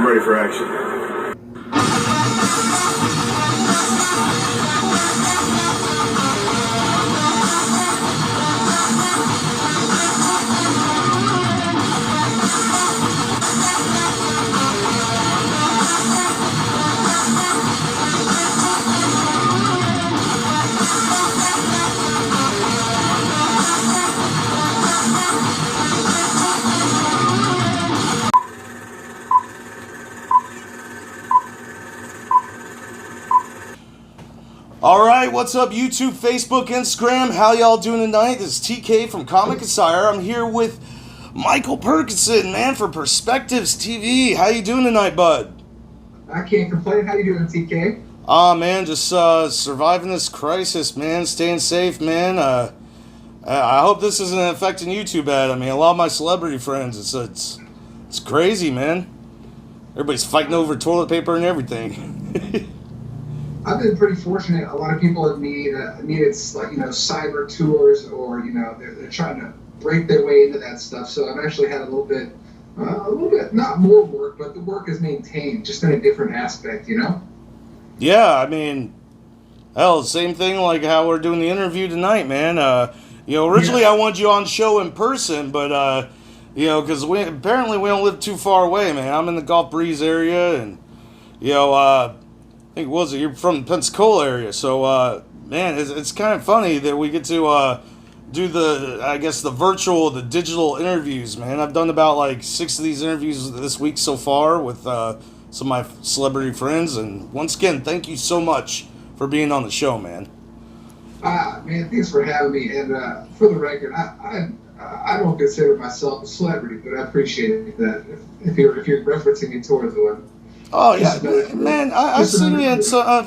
I'm ready for action. Alright, what's up YouTube, Facebook, Instagram? How y'all doing tonight? This is TK from Comic and Sire. I'm here with Michael Perkinson, man, for Perkspectives TV. How you doing tonight, bud? I can't complain. How you doing, TK? Man, just surviving this crisis, man. Staying safe, man. I hope this isn't affecting you too bad. I mean, a lot of my celebrity friends, it's crazy, man. Everybody's fighting over toilet paper and everything. I've been pretty fortunate. A lot of people have needed like, cyber tours, or they're trying to break their way into that stuff. So I've actually had a little bit not more work, but the work is maintained, just in a different aspect, Yeah, I mean, hell, same thing like how we're doing the interview tonight, man. Originally I wanted you on show in person, but because we don't live too far away, man. I'm in the Gulf Breeze area, and I think you're from the Pensacola area, so man, it's kind of funny that we get to do the digital interviews, man. I've done about like 6 of these interviews this week so far with some of my celebrity friends, and once again, thank you so much for being on the show, man. Man, thanks for having me. And for the record, I don't consider myself a celebrity, but I appreciate that if you're referencing me towards one. Oh yeah, man! I've seen you in a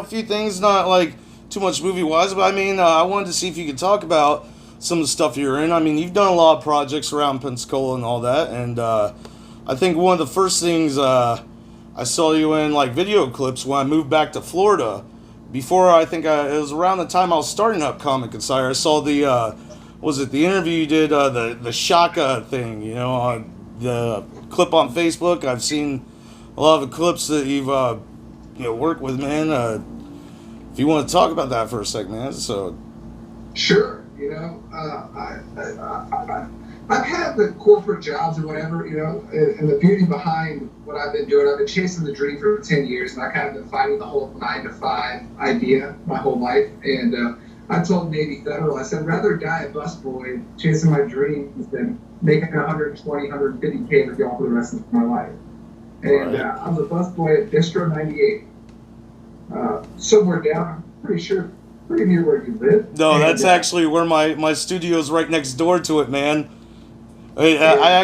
few things, not like too much movie wise, but I mean, I wanted to see if you could talk about some of the stuff you're in. I mean, you've done a lot of projects around Pensacola and all that, and I think one of the first things I saw you in like video clips when I moved back to Florida. Before it was around the time I was starting up Comic and Sire. I saw the the interview you did, the Shaka thing, the clip on Facebook. I've seen a lot of the clips that you've worked with, man. If you want to talk about that for a second, man. So sure. I've had the corporate jobs or whatever, and the beauty behind what I've been doing. I've been chasing the dream for 10 years, and I kind of been fighting the whole 9-to-5 idea my whole life. And I told Navy Federal, I said, rather die a busboy chasing my dreams than making 120, 150K every job for the rest of my life. And I was a busboy at Distro 98, somewhere down, I'm pretty near where you live. No, that's actually where my studio is, right next door to it, man. I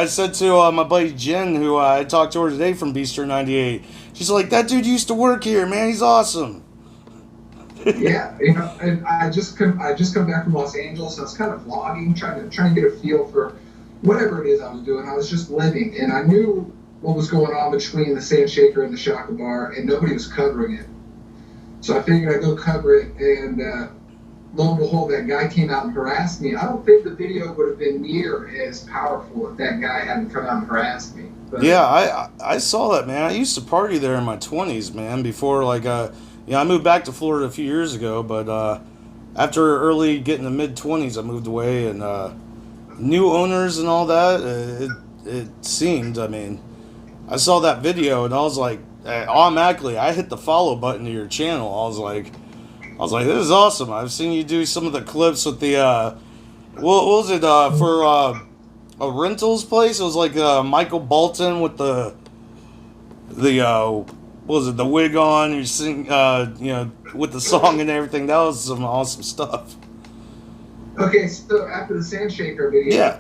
said to my buddy Jen, who I talked to her today from Distro 98, she's like, that dude used to work here, man, he's awesome. Yeah, and I just come back from Los Angeles, and I was kind of vlogging, trying to get a feel for whatever it is I was doing. I was just living, and I knew what was going on between the Sand Shaker and the Shaka Bar, and nobody was covering it. So I figured I'd go cover it, and lo and behold, that guy came out and harassed me. I don't think the video would have been near as powerful if that guy hadn't come out and harassed me. But, yeah, I saw that, man. I used to party there in my 20s, man, before, I moved back to Florida a few years ago, but after early getting to mid-20s, I moved away, and new owners and all that, it seemed, I mean, I saw that video, and I was like, automatically, I hit the follow button to your channel. I was like, this is awesome. I've seen you do some of the clips with the, what was it, for a rentals place? It was like Michael Bolton with the what was it, the wig on, you sing, with the song and everything. That was some awesome stuff. Okay, so after the Sand Shaker video,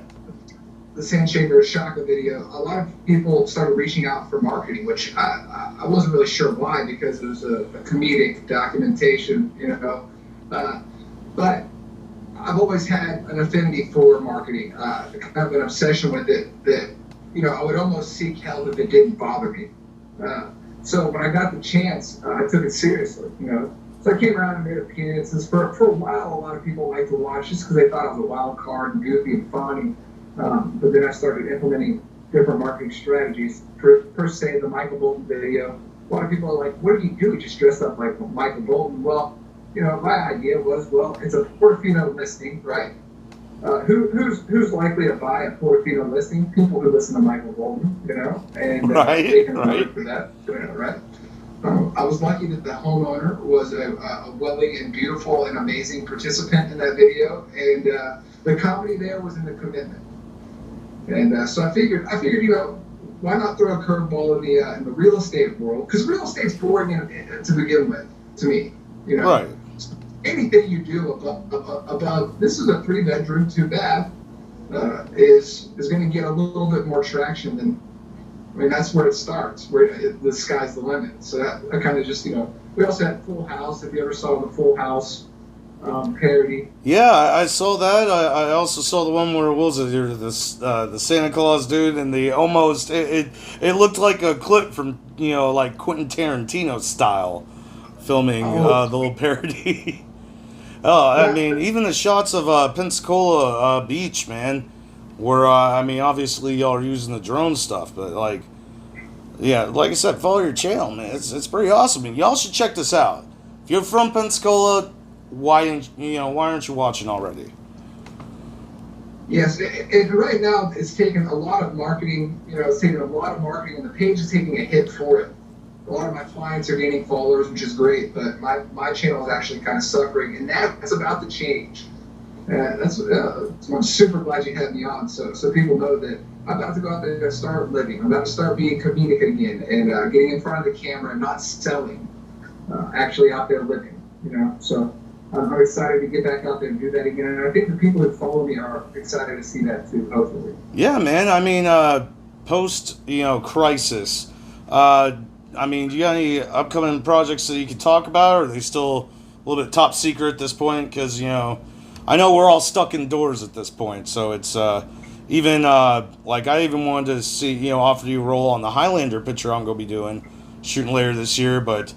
the Sand Shaker Shaka video, a lot of people started reaching out for marketing, which I wasn't really sure why, because it was a comedic documentation, but I've always had an affinity for marketing, kind of an obsession with it that, I would almost seek help if it didn't bother me. So when I got the chance, I took it seriously, So I came around and made appearances. For a while, a lot of people liked to watch just because they thought I was a wild card and goofy and funny. But then I started implementing different marketing strategies. Per se, the Michael Bolton video, a lot of people are like, what do you do? You just dress up like Michael Bolton. Well, my idea was, well, it's a Portofino listing, right? Who's likely to buy a Portofino listing? People who listen to Michael Bolton, and they can work for that, right? I was lucky that the homeowner was a willing and beautiful and amazing participant in that video, and the comedy there was in the commitment. And so I figured, why not throw a curveball in the real estate world? Because real estate's boring to begin with, to me. Right. Anything you do above this is a 3-bedroom, 2-bath, is going to get a little bit more traction than. I mean, that's where it starts, where the sky's the limit. So that kind of just, we also had Full House. If you ever saw the Full House parody. Yeah, I saw that. I also saw the one where, what was it, the Santa Claus dude, and the almost, it looked like a clip from, like Quentin Tarantino style filming the little parody. I mean, even the shots of Pensacola Beach, man, where, obviously y'all are using the drone stuff, but, like I said, follow your channel, man. It's pretty awesome. And y'all should check this out. If you're from Pensacola, why aren't you watching already? Yes, and right now it's taken a lot of marketing, it's taken a lot of marketing, and the page is taking a hit for it. A lot of my clients are gaining followers, which is great, but my channel is actually kind of suffering, and that's about to change. So I'm super glad you had me on, so people know that I'm about to go out there and start living. I'm about to start being comedic again, and getting in front of the camera and not selling, actually out there living, So I'm excited to get back out there and do that again, and I think the people who follow me are excited to see that too, hopefully. Yeah, man. Post, crisis. Do you got any upcoming projects that you can talk about, or are they still a little bit top secret at this point? Because, I know we're all stuck indoors at this point, so it's even, I even wanted to see, offer you a role on the Highlander picture I'm going to be doing, shooting later this year, but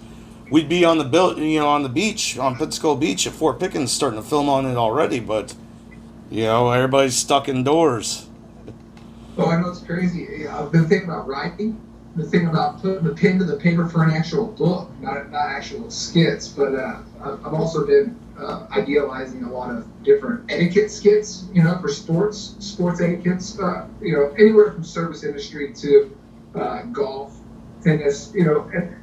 we'd be on the beach, on Pensacola Beach at Fort Pickens, starting to film on it already, but, everybody's stuck indoors. Oh, I know, it's crazy. I've been thinking about writing. The thing about putting the pen to the paper for an actual book, not actual skits, but I've also been idealizing a lot of different etiquette skits, for sports etiquettes, anywhere from service industry to golf, tennis,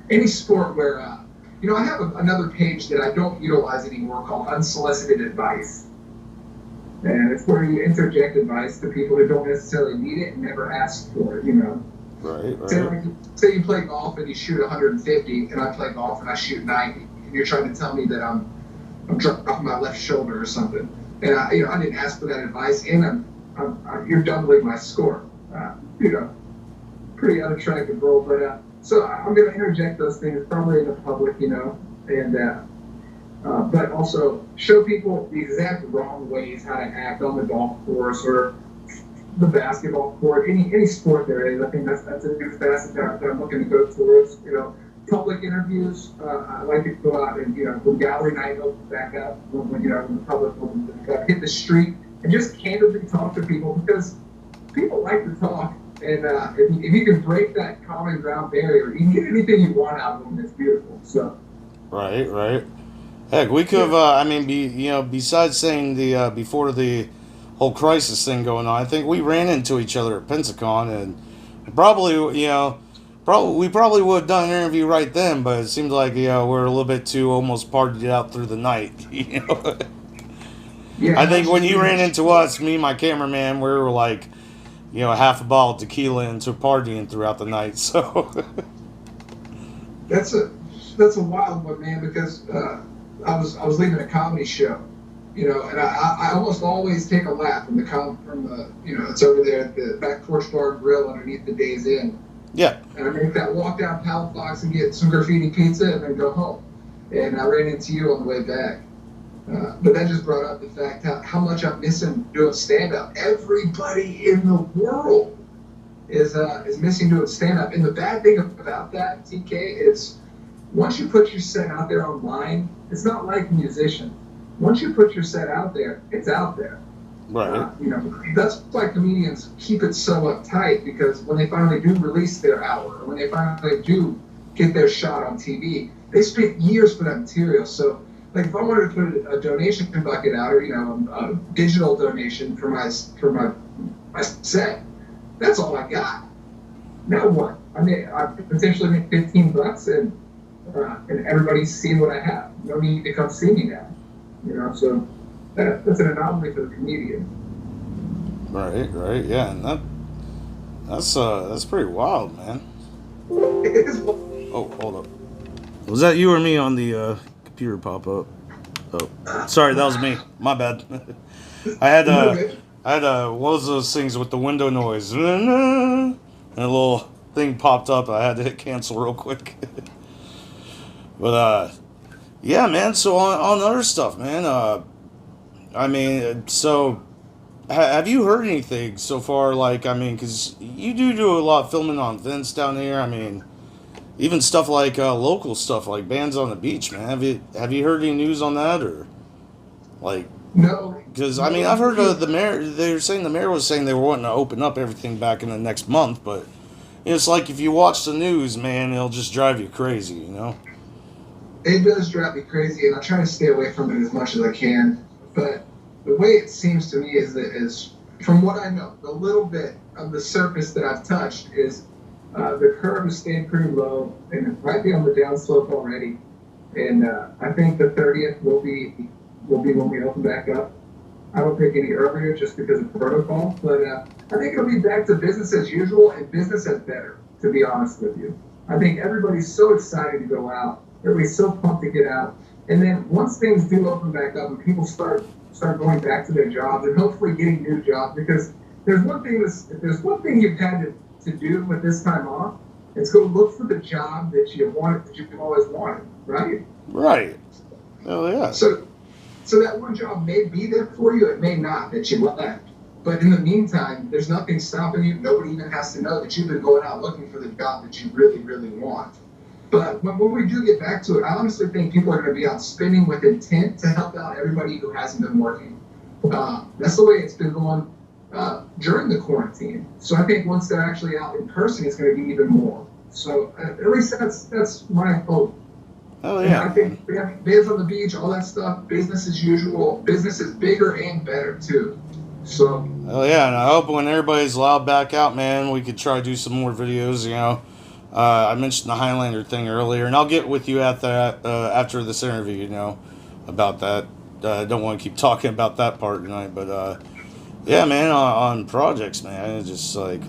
any sport where, I have another page that I don't utilize anymore called Unsolicited Advice. And it's where you interject advice to people who don't necessarily need it and never ask for it, Right. Say you play golf and you shoot 150, and I play golf and I shoot 90, and you're trying to tell me that I'm dropping my left shoulder or something, and I didn't ask for that advice, and you're doubling my score. Pretty unattractive role, but so I'm going to interject those things probably in the public, and but also show people the exact wrong ways how to act on the golf course or the basketball court, any sport there is. I think that's a new facet that I'm looking to go towards. Public interviews. I like to go out and when gallery night opens back up, when the public opens back up, hit the street and just candidly talk to people, because people like to talk. And if you can break that common ground barrier, you can get anything you want out of them. It's beautiful. So. Right. Heck, we could have. Besides saying the before the whole crisis thing going on, I think we ran into each other at Pensacon, and probably we probably would have done an interview right then, but it seemed like we're a little bit too almost partied out through the night. Yeah, I think when you ran into us, me and my cameraman, we were like half a bottle of tequila into partying throughout the night. So that's a wild one, man, because I was leaving a comedy show. And I almost always take a lap from the it's over there at the back porch bar grill underneath the Days Inn. Yeah. And I make that walk down Palafox and get some graffiti pizza and then go home. And I ran into you on the way back. But that just brought up the fact how much I'm missing doing stand-up. Everybody in the world is missing doing stand-up. And the bad thing about that, TK, is once you put your set out there online, it's not like musicians. Once you put your set out there, it's out there. Right. That's why comedians keep it so uptight, because when they finally do release their hour, or when they finally do get their shot on TV, they spent years for that material. So, like, if I wanted to put a donation bucket out, or a digital donation for my set, that's all I got. Now what? I potentially make $15, and everybody's seeing what I have. No need to come see me now. So that's an anomaly for the comedian. Right, yeah, and that's pretty wild, man. It is. Oh, hold up. Was that you or me on the computer pop up? Oh, sorry, that was me. My bad. I had what was those things with the window noise? And a little thing popped up. I had to hit cancel real quick. But yeah, man. So on other stuff, man. I mean, so have you heard anything so far? Like, I mean, because you do a lot of filming on events down here. I mean, even stuff like local stuff, like bands on the beach, man. Have you heard any news on that, or like? No. Because I mean, I've heard the mayor. They were saying the mayor was saying they were wanting to open up everything back in the next month, but it's like if you watch the news, man, it'll just drive you crazy, you know. It does drive me crazy, and I try to stay away from it as much as I can. But the way it seems to me is from what I know, the little bit of the surface that I've touched is the curve has stayed pretty low, and it might be on the downslope already. And I think the 30th will be when we open back up. I don't think any earlier just because of protocol, but I think it'll be back to business as usual and business as better, to be honest with you. I think everybody's so excited to go out. Everybody's so pumped to get out. And then once things do open back up and people start going back to their jobs and hopefully getting new jobs, because there's one thing you've had to do with this time off, it's go look for the job that you've always wanted, right? Right. Oh yeah. So that one job may be there for you, it may not, that you left. But in the meantime, there's nothing stopping you. Nobody even has to know that you've been going out looking for the job that you really, really want. But when we do get back to it, I honestly think people are going to be out spending with intent to help out everybody who hasn't been working. That's the way it's been going during the quarantine. So I think once they're actually out in person, it's going to be even more. So at least that's my hope. Oh yeah. And I think we have bands on the beach, all that stuff, business as usual. Business is bigger and better too. So. Oh yeah, and I hope when everybody's allowed back out, man, we could try to do some more videos. You know, I mentioned the Highlander thing earlier, and I'll get with you at that after this interview. You know, about that. I don't want to keep talking about that part tonight, but yeah, man, on projects, man, it's just like.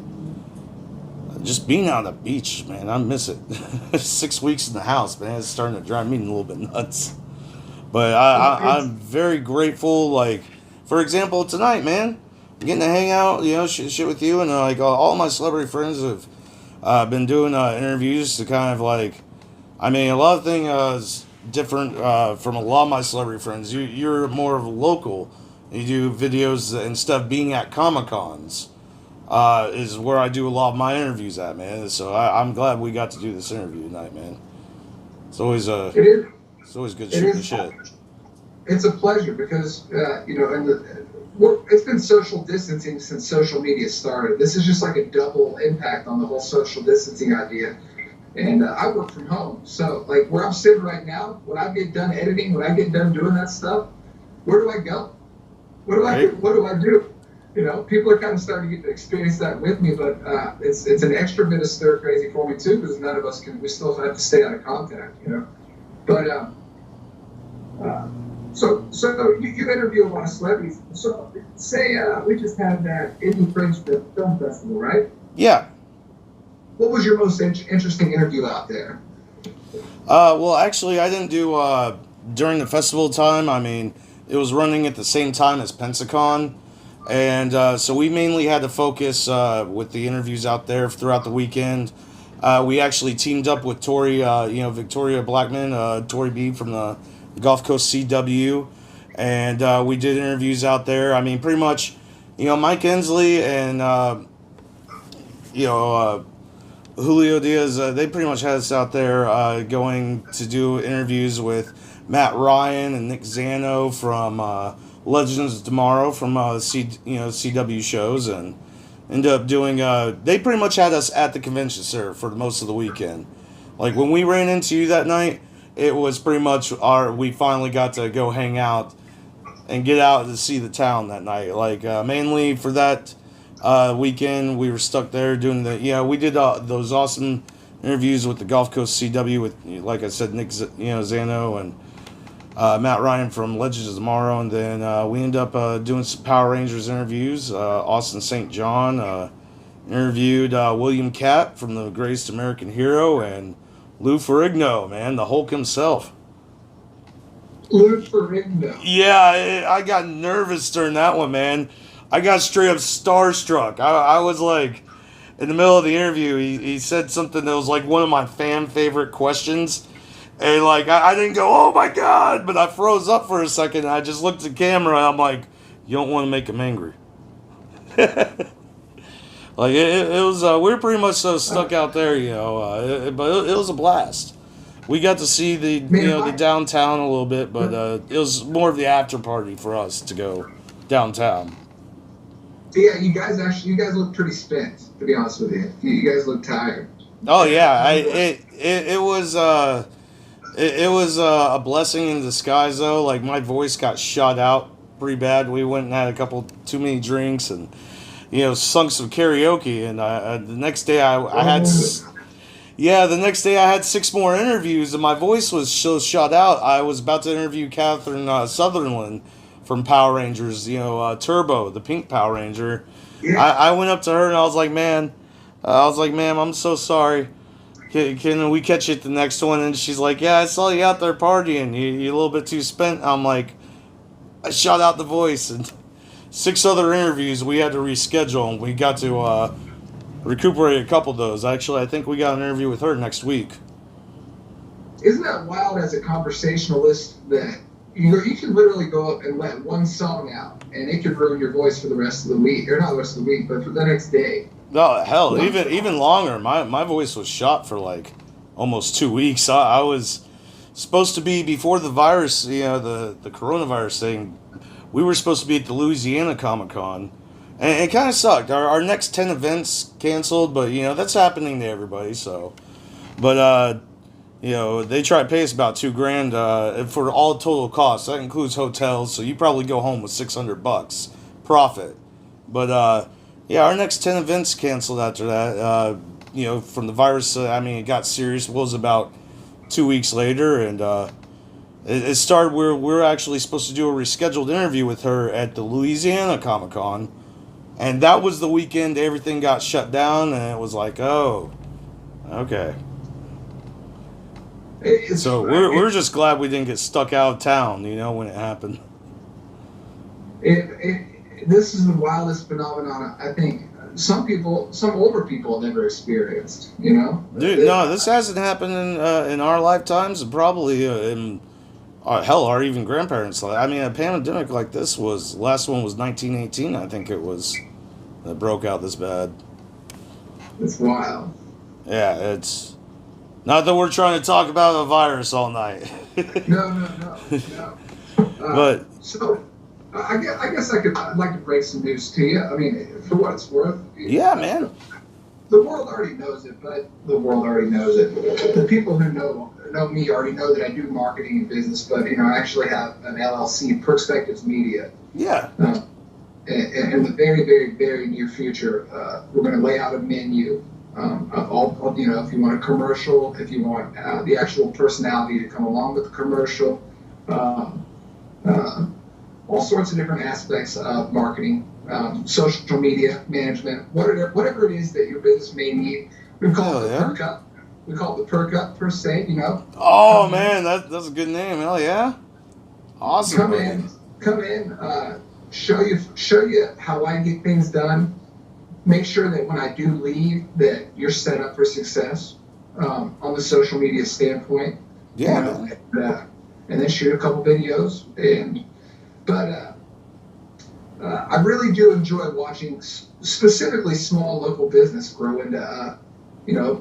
Just being on the beach, man, I miss it. 6 weeks in the house, man, it's starting to drive me a little bit nuts. But I'm very grateful. Like, for example, tonight, man, I'm getting to hang out, you know, shit with you, and like all my celebrity friends have been doing interviews to kind of like, I mean, a lot of things is different from a lot of my celebrity friends. You're more of a local. You do videos instead of being at Comic-Cons. Is where I do a lot of my interviews at, man. So I'm glad we got to do this interview tonight, man. It's always it's always good shooting the shit. It's a pleasure because it's been social distancing since social media started. This is just like a double impact on the whole social distancing idea. And I work from home, so like where I'm sitting right now, when I get done editing, when I get done doing that stuff, where do I go? What do I do? You know, people are kind of starting to get to experience that with me, but it's an extra bit of stir crazy for me too, because none of us we still have to stay out of contact, you know. But so you interview a lot of celebrities. So say we just had that Indie Fringe Film Festival, right? Yeah. What was your most interesting interview out there? Well, actually, I didn't do during the festival time. I mean, it was running at the same time as Pensacon. And so we mainly had to focus with the interviews out there throughout the weekend. We actually teamed up with Tori, Victoria Blackman, Tori B from the Gulf Coast CW. And we did interviews out there. I mean, pretty much, Mike Ensley and, Julio Diaz, they pretty much had us out there going to do interviews with Matt Ryan and Nick Zano from Legends of Tomorrow from CW shows, and ended up doing. They pretty much had us at the convention center for most of the weekend. Like when we ran into you that night, it was pretty much we finally got to go hang out and get out to see the town that night. Like mainly for that weekend, we were stuck there doing we did those awesome interviews with the Gulf Coast CW with, like I said, Nick Zano and Matt Ryan from Legends of Tomorrow, and then we ended up doing some Power Rangers interviews. Austin St. John interviewed William Catt from The Greatest American Hero, and Lou Ferrigno, man, the Hulk himself. Lou Ferrigno. Yeah, I got nervous during that one, man. I got straight up starstruck. I was like, in the middle of the interview, he said something that was like one of my fan favorite questions. And like, I didn't go, oh my God, but I froze up for a second. And I just looked at the camera and I'm like, you don't want to make him angry. Like, it was, we were pretty much stuck out there, but it was a blast. We got to see the downtown a little bit, but it was more of the after party for us to go downtown. Yeah, you guys look pretty spent, to be honest with you. You guys look tired. Oh yeah, it was a blessing in disguise though. Like my voice got shot out pretty bad. We went and had a couple too many drinks and sung some karaoke. And the next day the next day I had 6 more interviews and my voice was so shot out. I was about to interview Catherine Sutherland from Power Rangers, Turbo, the pink Power Ranger. Yeah. I went up to her and I was like, ma'am, I'm so sorry. Can we catch you at the next one? And she's like, yeah, I saw you out there partying. You're a little bit too spent. I'm like, I shot out the voice. And 6 other interviews we had to reschedule. And we got to recuperate a couple of those. Actually, I think we got an interview with her next week. Isn't that wild as a conversationalist that you can literally go up and let one song out and it could ruin your voice for the rest of the week, or not the rest of the week, but for the next day. No, hell, even longer. My voice was shot for like almost 2 weeks. I was supposed to be, before the virus, the coronavirus thing, we were supposed to be at the Louisiana Comic-Con, and it kind of sucked. Our next 10 events canceled, but that's happening to everybody. So, but they try to pay us about $2,000 for all total costs. That includes hotels, so you probably go home with $600 profit. But our next 10 events canceled after that. From the virus. It got serious. It was about 2 weeks later, and it started. We're actually supposed to do a rescheduled interview with her at the Louisiana Comic-Con, and that was the weekend everything got shut down, and it was like, oh, okay. So we're just glad we didn't get stuck out of town, when it happened. This is the wildest phenomenon I think some older people have never experienced. Dude, no, this hasn't happened in our lifetimes, and probably in our even grandparents' life. A pandemic like this last one was 1918, I think it was, that broke out this bad. It's wild. Yeah, it's. Not that we're trying to talk about a virus all night. No. But so, I guess I'd like to break some news to you. For what it's worth. Yeah, man. The world already knows it, but the world already knows it. The people who know me already know that I do marketing and business, but I actually have an LLC, Perkspectives Media. Yeah. In the very, very, very near future, we're going to lay out a menu. Of all, if you want a commercial, if you want the actual personality to come along with the commercial, all sorts of different aspects of marketing, social media management, whatever it is that your business may need. We call it the Perk Up. We call it the Perk Up per se. Oh man, that's a good name. Hell yeah! Awesome. Come in. Show you how I get things done. Make sure that when I do leave, that you're set up for success on the social media standpoint. Yeah. And then shoot a couple videos. But I really do enjoy watching specifically small local business grow into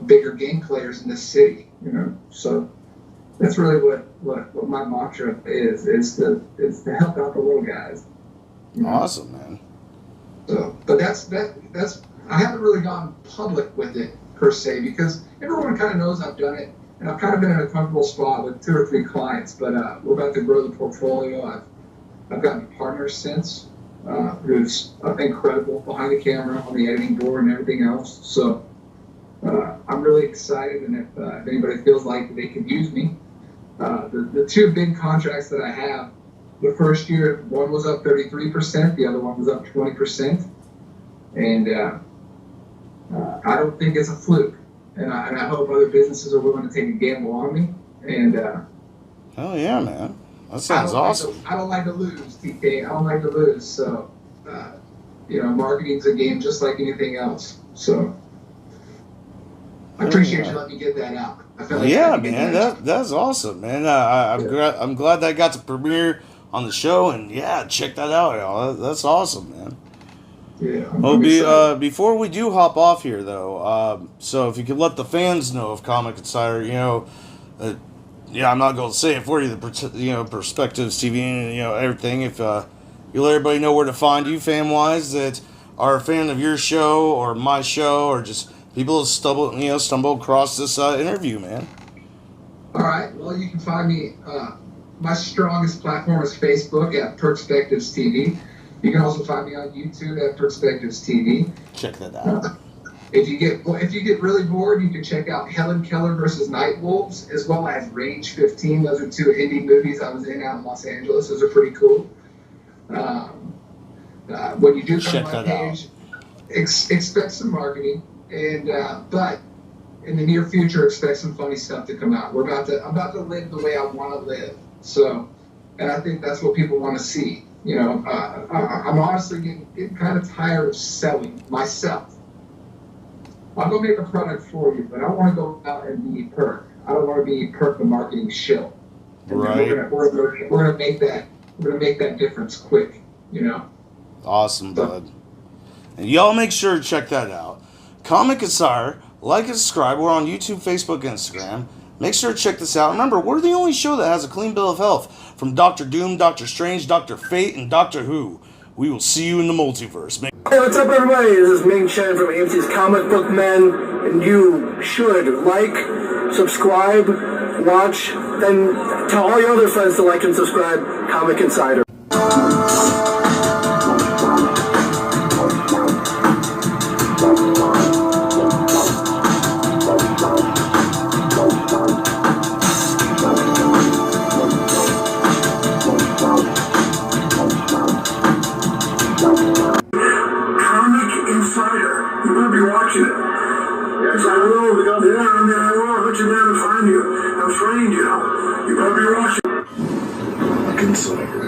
bigger game players in this city. So that's really what my mantra is to help out the little guys. You know? Awesome, man. So, but that's I haven't really gone public with it per se because everyone kind of knows I've done it, and I've kind of been in a comfortable spot with 2 or 3 clients. But we're about to grow the portfolio. I've gotten partners since who's incredible behind the camera, on the editing board, and everything else. So I'm really excited, and if anybody feels like they could use me, the 2 big contracts that I have. The first year, one was up 33%, the other one was up 20%. And I don't think it's a fluke. And I hope other businesses are willing to take a gamble on me. And hell yeah, man. That sounds awesome. I don't like to lose, TK. I don't like to lose. So, marketing's a game just like anything else. So, I appreciate you letting me get that out. I felt like man, that's awesome, man. I'm glad that got to premiere on the show, and yeah, check that out, y'all. That's awesome, man. Yeah. Well, before we do hop off here, though, so if you could let the fans know of Comic Insider, I'm not going to say it for you, Perkspectives TV, and everything. If you let everybody know where to find you, fan-wise, that are a fan of your show or my show, or just people that stumble across this interview, man. All right. Well, you can find me. My strongest platform is Facebook at Perkspectives TV. You can also find me on YouTube at Perkspectives TV. Check that out. If you get really bored, you can check out Helen Keller versus Night Wolves, as well as Range 15. Those are 2 indie movies I was in out in Los Angeles. Those are pretty cool. When you do come to my page, expect some marketing, and but in the near future, expect some funny stuff to come out. I'm about to live the way I want to live. So, and I think that's what people want to see. I'm honestly getting kind of tired of selling myself. I'll go make a product for you, but I want to go out and be Perk. I don't want to be Perk the marketing shill. Right. We're gonna make that. We're gonna make that difference quick. Awesome, bud. And y'all make sure to check that out. Comic Insider, like and subscribe. We're on YouTube, Facebook, and Instagram. Make sure to check this out. Remember, we're the only show that has a clean bill of health from Doctor Doom, Doctor Strange, Dr. Fate, and Doctor Who. We will see you in the multiverse. Hey, what's up, everybody? This is Ming Chen from AMC's Comic Book Men, and you should like, subscribe, watch, then tell all your other friends to like and subscribe Comic Insider. You better be watching it. Yes, I will. I will. I'll let you know to find you. I'm trained, You better be watching. Comic Insider.